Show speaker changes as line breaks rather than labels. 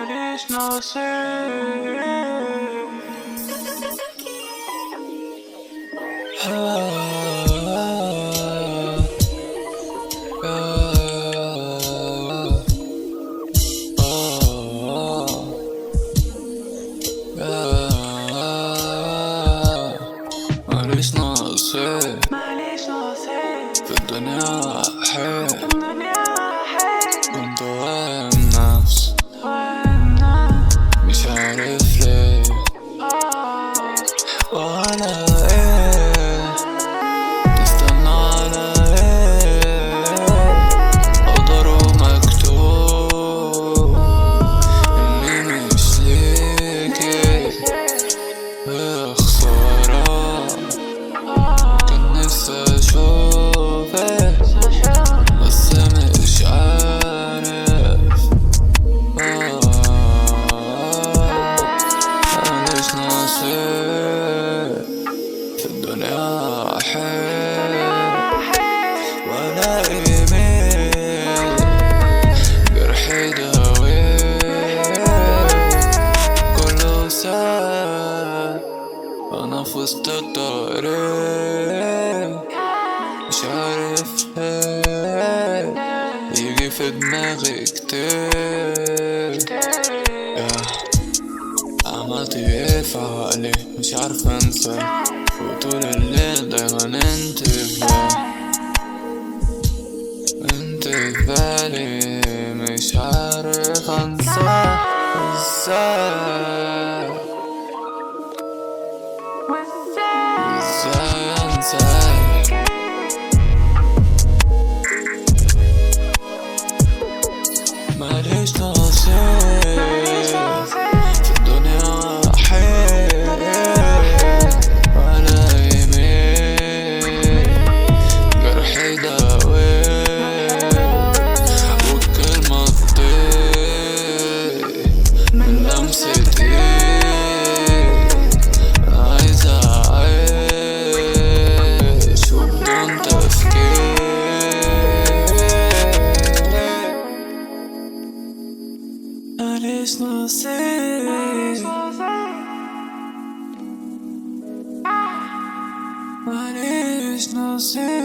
ماليش نصيب.
ماليش نصيب
ماليش نصيب
في الدنيا حيل. كنت واهم نفس
وانا
مش عارف ليه ولا ايه. تستنى على ايه؟ قدره مكتوب اني مش ليكي. يا خسارة كان نفسي اشوفك بس مش عارف. ماليش نصيب في الدنيا حيل ولا ايميل. جرحي داوي كله ساب. انا في وسط الطريق مش عارف ايه يجي في دماغي كتير. عملت ايه في عقلي مش عارف انسى، وطول الليل دايما انت في بالي مش عارف انسى ازاي. ازاي انساك؟ ماليش نصيب في الدنيا حيل ولا يمين. جرحي داوي والكلمة تطير من لمسة ايد. عايز اعيش وبدون تفكير. ماليش نصيب ماليش نصيب.